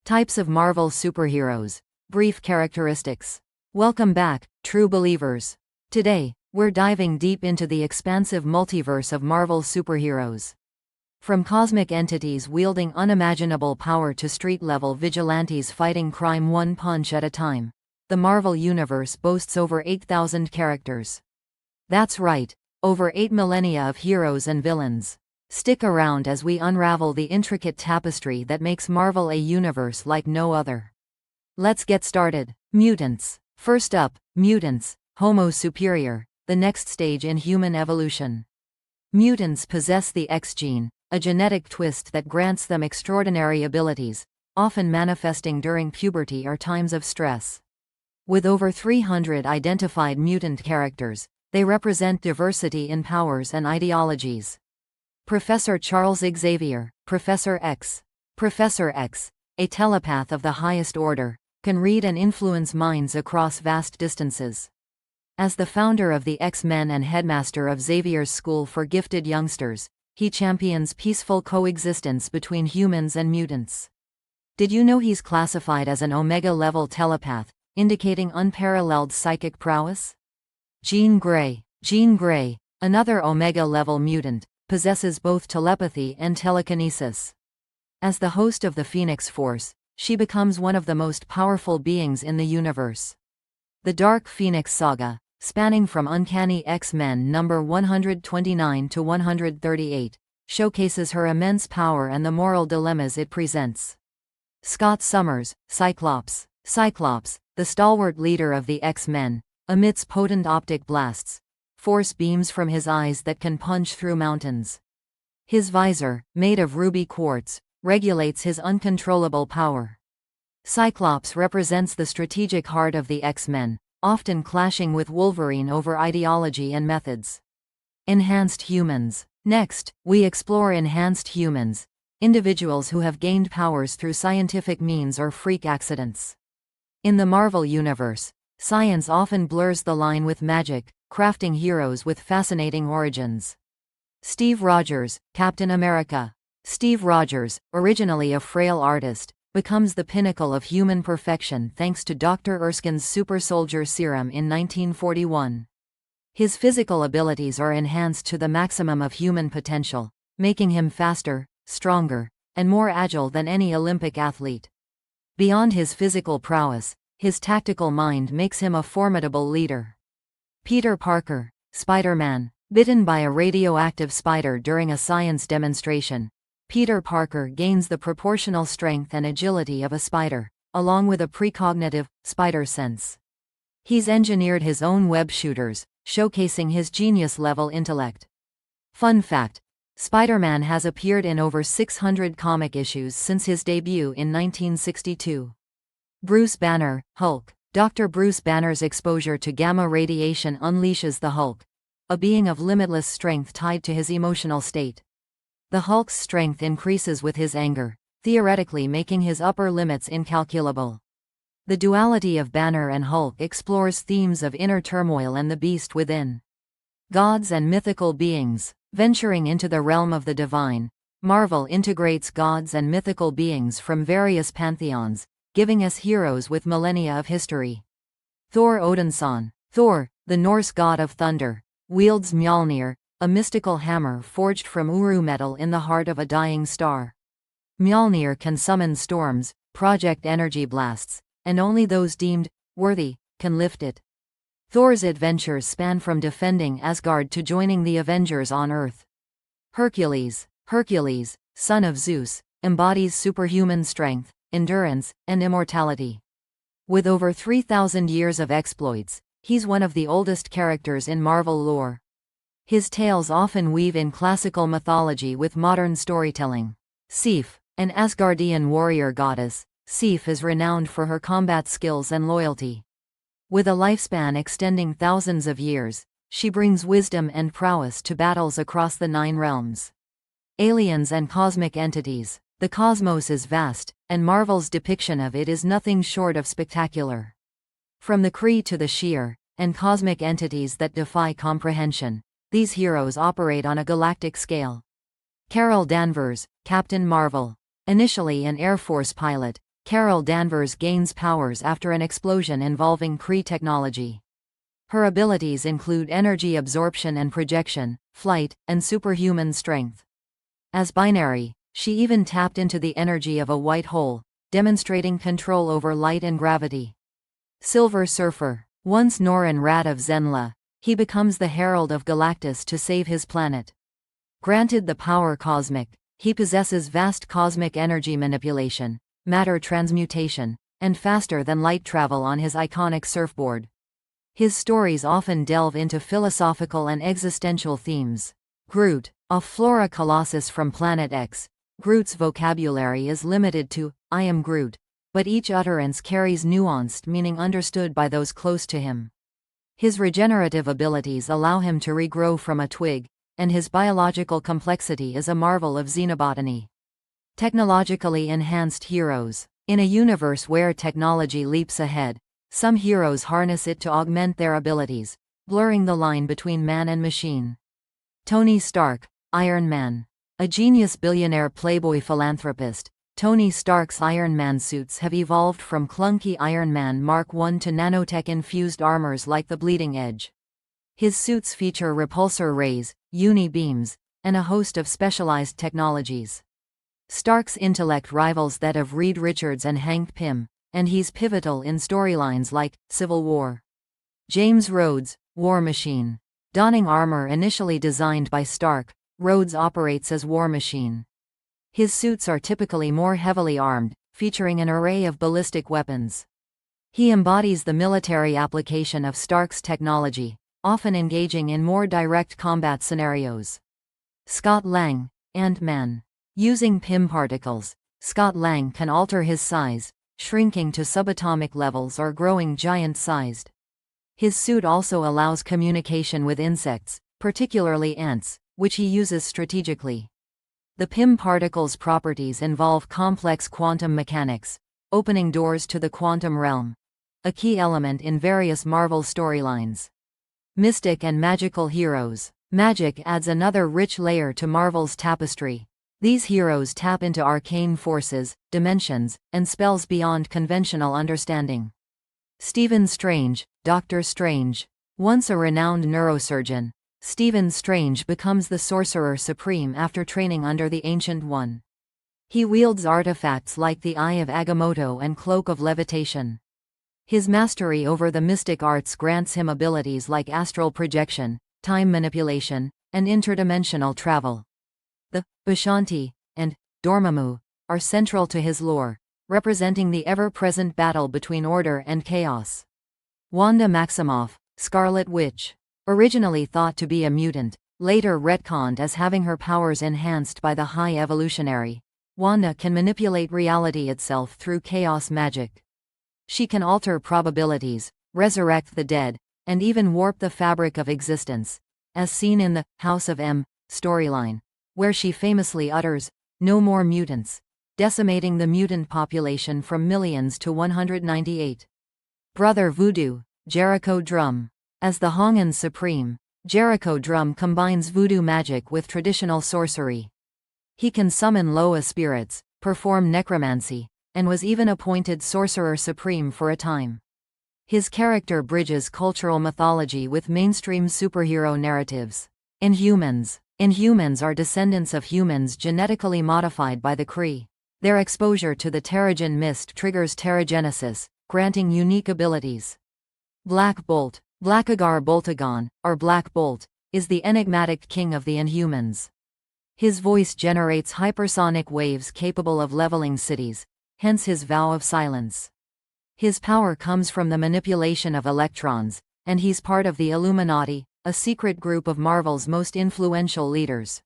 Types of Marvel superheroes. Brief characteristics. Welcome back, true believers. Today, we're diving deep into the expansive multiverse of Marvel superheroes. From cosmic entities wielding unimaginable power to street-level vigilantes fighting crime one punch at a time, the Marvel Universe boasts over 8,000 characters. That's right, over 8 millennia of heroes and villains. Stick around as we unravel the intricate tapestry that makes Marvel a universe like no other. Let's get started. Mutants. First up, mutants, Homo superior, the next stage in human evolution. Mutants possess the X gene, a genetic twist that grants them extraordinary abilities, often manifesting during puberty or times of stress. With over 300 identified mutant characters, they represent diversity in powers and ideologies. Professor Charles Xavier, Professor X. Professor X, a telepath of the highest order, can read and influence minds across vast distances. As the founder of the X-Men and headmaster of Xavier's School for Gifted Youngsters, he champions peaceful coexistence between humans and mutants. Did you know he's classified as an Omega-level telepath, indicating unparalleled psychic prowess? Jean Grey. Jean Grey, another Omega-level mutant, possesses both telepathy and telekinesis. As the host of the Phoenix Force, she becomes one of the most powerful beings in the universe. The Dark Phoenix Saga, spanning from Uncanny X-Men number 129 to 138, showcases her immense power and the moral dilemmas it presents. Scott Summers, Cyclops. Cyclops, the stalwart leader of the X-Men, emits potent optic blasts, force beams from his eyes that can punch through mountains. His visor, made of ruby quartz, regulates his uncontrollable power. Cyclops represents the strategic heart of the X-Men, often clashing with Wolverine over ideology and methods. Enhanced humans. Next, we explore enhanced humans, individuals who have gained powers through scientific means or freak accidents. In the Marvel Universe, science often blurs the line with magic, crafting heroes with fascinating origins. Steve Rogers, Captain America. Steve Rogers, originally a frail artist, becomes the pinnacle of human perfection thanks to Dr. Erskine's super soldier serum in 1941. His physical abilities are enhanced to the maximum of human potential, making him faster, stronger, and more agile than any Olympic athlete. Beyond his physical prowess, his tactical mind makes him a formidable leader. Peter Parker, Spider-Man. Bitten by a radioactive spider during a science demonstration, Peter Parker gains the proportional strength and agility of a spider, along with a precognitive, spider sense. He's engineered his own web shooters, showcasing his genius-level intellect. Fun fact: Spider-Man has appeared in over 600 comic issues since his debut in 1962. Bruce Banner, Hulk. Dr. Bruce Banner's exposure to gamma radiation unleashes the Hulk, a being of limitless strength tied to his emotional state. The Hulk's strength increases with his anger, theoretically making his upper limits incalculable. The duality of Banner and Hulk explores themes of inner turmoil and the beast within. Gods and mythical beings. Venturing into the realm of the divine, Marvel integrates gods and mythical beings from various pantheons, giving us heroes with millennia of history. Thor Odinson. Thor, the Norse god of thunder, wields Mjolnir, a mystical hammer forged from Uru metal in the heart of a dying star. Mjolnir can summon storms, project energy blasts, and only those deemed worthy can lift it. Thor's adventures span from defending Asgard to joining the Avengers on Earth. Hercules. Hercules, son of Zeus, embodies superhuman strength, endurance, and immortality. With over 3,000 years of exploits, he's one of the oldest characters in Marvel lore. His tales often weave in classical mythology with modern storytelling. Sif, an Asgardian warrior goddess, Sif is renowned for her combat skills and loyalty. With a lifespan extending thousands of years, she brings wisdom and prowess to battles across the 9 realms. Aliens and cosmic entities. The cosmos is vast, and Marvel's depiction of it is nothing short of spectacular. From the Kree to the Sheer, and cosmic entities that defy comprehension, these heroes operate on a galactic scale. Carol Danvers, Captain Marvel. Initially an Air Force pilot, Carol Danvers gains powers after an explosion involving Kree technology. Her abilities include energy absorption and projection, flight, and superhuman strength. As binary, she even tapped into the energy of a white hole, demonstrating control over light and gravity. Silver Surfer. Once Norrin Rat of Zenla, he becomes the Herald of Galactus to save his planet. Granted the power cosmic, he possesses vast cosmic energy manipulation, matter transmutation, and faster-than-light travel on his iconic surfboard. His stories often delve into philosophical and existential themes. Groot, a Flora Colossus from Planet X. Groot's vocabulary is limited to, "I am Groot," but each utterance carries nuanced meaning understood by those close to him. His regenerative abilities allow him to regrow from a twig, and his biological complexity is a marvel of xenobotany. Technologically enhanced heroes. In a universe where technology leaps ahead, some heroes harness it to augment their abilities, blurring the line between man and machine. Tony Stark, Iron Man. A genius billionaire playboy philanthropist, Tony Stark's Iron Man suits have evolved from clunky Iron Man Mark I to nanotech-infused armors like the Bleeding Edge. His suits feature repulsor rays, uni-beams, and a host of specialized technologies. Stark's intellect rivals that of Reed Richards and Hank Pym, and he's pivotal in storylines like Civil War. James Rhodes, War Machine. Donning armor initially designed by Stark, Rhodes operates as War Machine. His suits are typically more heavily armed, featuring an array of ballistic weapons. He embodies the military application of Stark's technology, often engaging in more direct combat scenarios. Scott Lang, Ant-Man. Using Pym particles, Scott Lang can alter his size, shrinking to subatomic levels or growing giant-sized. His suit also allows communication with insects, particularly ants, which he uses strategically. The Pym particles' properties involve complex quantum mechanics, opening doors to the quantum realm, a key element in various Marvel storylines. Mystic and magical heroes. Magic adds another rich layer to Marvel's tapestry. These heroes tap into arcane forces, dimensions, and spells beyond conventional understanding. Stephen Strange, Doctor Strange. Once a renowned neurosurgeon, Stephen Strange becomes the Sorcerer Supreme after training under the Ancient One. He wields artifacts like the Eye of Agamotto and Cloak of Levitation. His mastery over the mystic arts grants him abilities like astral projection, time manipulation, and interdimensional travel. The Vishanti and Dormammu are central to his lore, representing the ever-present battle between order and chaos. Wanda Maximoff, Scarlet Witch. Originally thought to be a mutant, later retconned as having her powers enhanced by the High Evolutionary, Wanda can manipulate reality itself through chaos magic. She can alter probabilities, resurrect the dead, and even warp the fabric of existence, as seen in the House of M storyline, where she famously utters, "No more mutants," decimating the mutant population from millions to 198. Brother Voodoo, Jericho Drum. As the Hongan Supreme, Jericho Drum combines voodoo magic with traditional sorcery. He can summon Loa spirits, perform necromancy, and was even appointed Sorcerer Supreme for a time. His character bridges cultural mythology with mainstream superhero narratives. Inhumans. Inhumans are descendants of humans genetically modified by the Kree. Their exposure to the Terrigen Mist triggers Terrigenesis, granting unique abilities. Black Bolt. Blackagar Boltagon, or Black Bolt, is the enigmatic king of the Inhumans. His voice generates hypersonic waves capable of leveling cities, hence his vow of silence. His power comes from the manipulation of electrons, and he's part of the Illuminati, a secret group of Marvel's most influential leaders.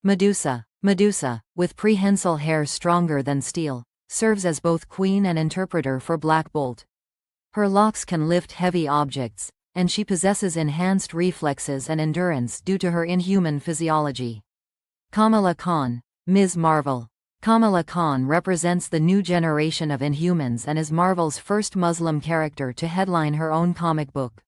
Medusa. Medusa, with prehensile hair stronger than steel, serves as both queen and interpreter for Black Bolt. Her locks can lift heavy objects, and she possesses enhanced reflexes and endurance due to her inhuman physiology. Kamala Khan, Ms. Marvel. Kamala Khan represents the new generation of Inhumans and is Marvel's first Muslim character to headline her own comic book.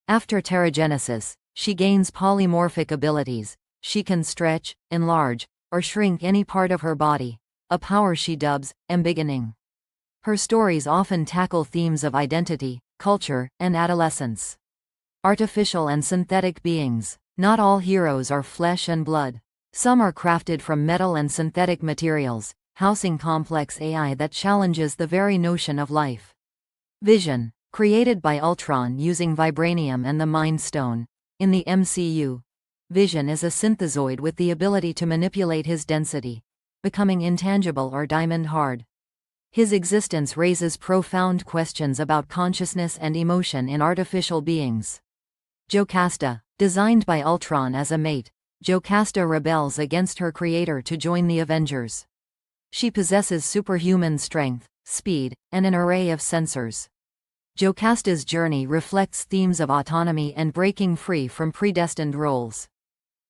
After Terrigenesis, she gains polymorphic abilities. She can stretch, enlarge, or shrink any part of her body, a power she dubs embiggening. Her stories often tackle themes of identity, culture, and adolescence. Artificial and synthetic beings. Not all heroes are flesh and blood. Some are crafted from metal and synthetic materials, housing complex AI that challenges the very notion of life. Vision. Created by Ultron using vibranium and the Mind Stone. In the MCU, Vision is a synthezoid with the ability to manipulate his density, becoming intangible or diamond-hard. His existence raises profound questions about consciousness and emotion in artificial beings. Jocasta. Designed by Ultron as a mate, Jocasta rebels against her creator to join the Avengers. She possesses superhuman strength, speed, and an array of sensors. Jocasta's journey reflects themes of autonomy and breaking free from predestined roles.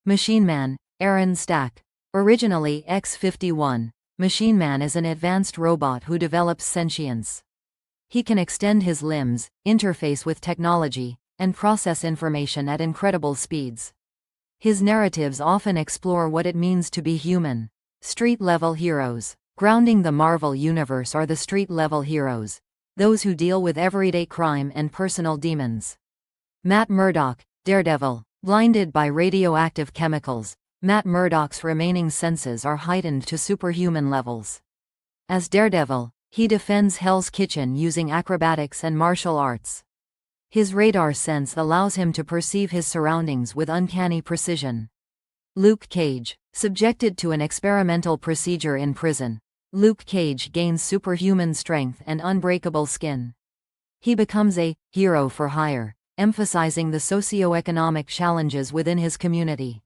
Machine Man. Aaron Stack. Originally X-51, Machine Man is an advanced robot who develops sentience. He can extend his limbs, interface with technology, and process information at incredible speeds. His narratives often explore what it means to be human. Street-level heroes. Grounding the Marvel Universe are the street-level heroes, those who deal with everyday crime and personal demons. Matt Murdock. Daredevil. Blinded by radioactive chemicals, Matt Murdock's remaining senses are heightened to superhuman levels. As Daredevil, he defends Hell's Kitchen using acrobatics and martial arts. His radar sense allows him to perceive his surroundings with uncanny precision. Luke Cage. Subjected to an experimental procedure in prison, Luke Cage gains superhuman strength and unbreakable skin. He becomes a hero for hire, emphasizing the socioeconomic challenges within his community.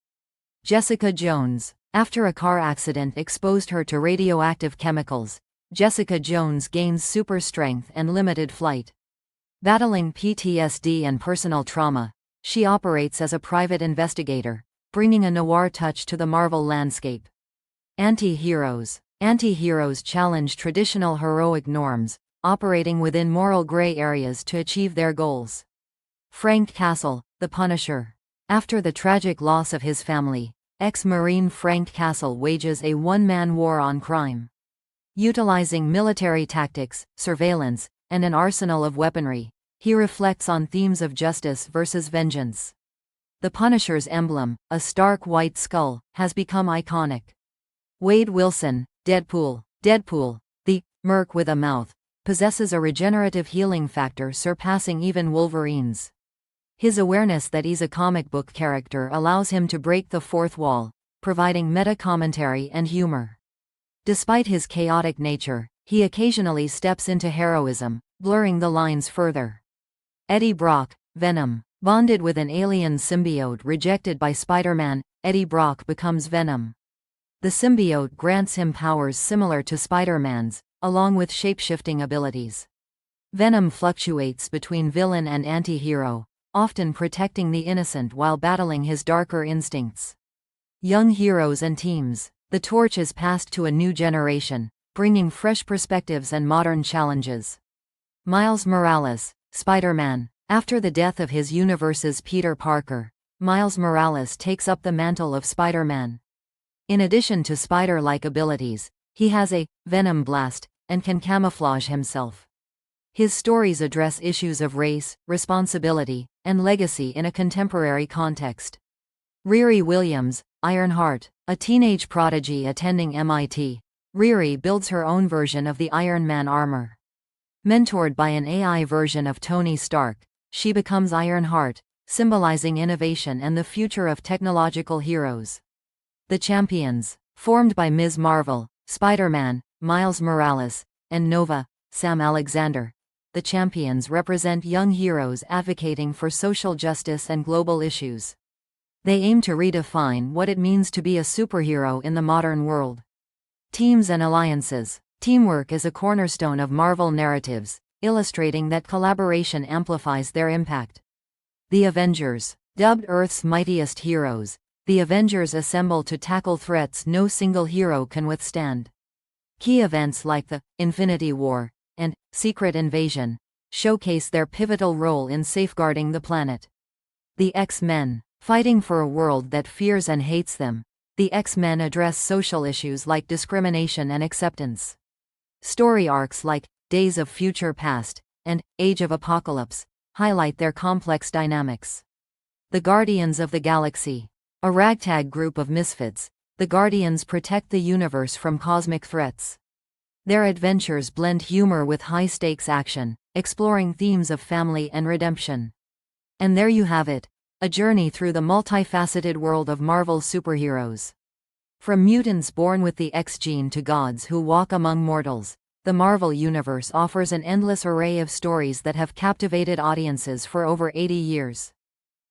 Jessica Jones. After a car accident exposed her to radioactive chemicals, Jessica Jones gains super strength and limited flight. Battling PTSD and personal trauma, she operates as a private investigator, bringing a noir touch to the Marvel landscape. Anti-heroes. Anti-heroes challenge traditional heroic norms, operating within moral gray areas to achieve their goals. Frank Castle. The Punisher. After the tragic loss of his family, ex-Marine Frank Castle wages a one-man war on crime. Utilizing military tactics, surveillance, and an arsenal of weaponry, he reflects on themes of justice versus vengeance. The Punisher's emblem, a stark white skull, has become iconic. Wade Wilson. Deadpool. Deadpool, the merc with a mouth, possesses a regenerative healing factor surpassing even Wolverine's. His awareness that he's a comic book character allows him to break the fourth wall, providing meta-commentary and humor. Despite his chaotic nature, he occasionally steps into heroism, blurring the lines further. Eddie Brock. Venom. Bonded with an alien symbiote rejected by Spider-Man, Eddie Brock becomes Venom. The symbiote grants him powers similar to Spider-Man's, along with shape-shifting abilities. Venom fluctuates between villain and anti-hero, often protecting the innocent while battling his darker instincts. Young heroes and teams. The torch is passed to a new generation, bringing fresh perspectives and modern challenges. Miles Morales. Spider-Man. After the death of his universe's Peter Parker, Miles Morales takes up the mantle of Spider-Man. In addition to spider-like abilities, he has a venom blast and can camouflage himself. His stories address issues of race, responsibility, and legacy in a contemporary context. Riri Williams. Ironheart. A teenage prodigy attending MIT, Riri builds her own version of the Iron Man armor. Mentored by an AI version of Tony Stark, she becomes Ironheart, symbolizing innovation and the future of technological heroes. The Champions. Formed by Ms. Marvel, Spider-Man, Miles Morales, and Nova, Sam Alexander, the Champions represent young heroes advocating for social justice and global issues. They aim to redefine what it means to be a superhero in the modern world. Teams and alliances. Teamwork is a cornerstone of Marvel narratives, illustrating that collaboration amplifies their impact. The Avengers. Dubbed Earth's mightiest heroes, the Avengers assemble to tackle threats no single hero can withstand. Key events like the Infinity War and Secret Invasion showcase their pivotal role in safeguarding the planet. The X-Men. Fighting for a world that fears and hates them, the X-Men address social issues like discrimination and acceptance. Story arcs like Days of Future Past, and Age of Apocalypse highlight their complex dynamics. The Guardians of the Galaxy. A ragtag group of misfits, the Guardians protect the universe from cosmic threats. Their adventures blend humor with high-stakes action, exploring themes of family and redemption. And there you have it, a journey through the multifaceted world of Marvel superheroes. From mutants born with the X gene to gods who walk among mortals, the Marvel Universe offers an endless array of stories that have captivated audiences for over 80 years.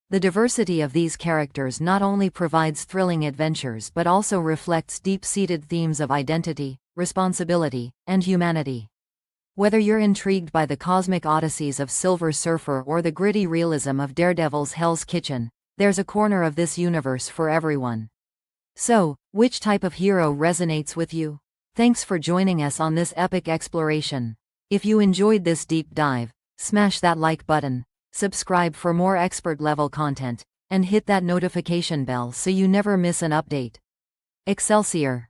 The diversity of these characters not only provides thrilling adventures but also reflects deep-seated themes of identity, responsibility, and humanity. Whether you're intrigued by the cosmic odysseys of Silver Surfer or the gritty realism of Daredevil's Hell's Kitchen, there's a corner of this universe for everyone. So, which type of hero resonates with you? Thanks for joining us on this epic exploration. If you enjoyed this deep dive, smash that like button, subscribe for more expert-level content, and hit that notification bell so you never miss an update. Excelsior!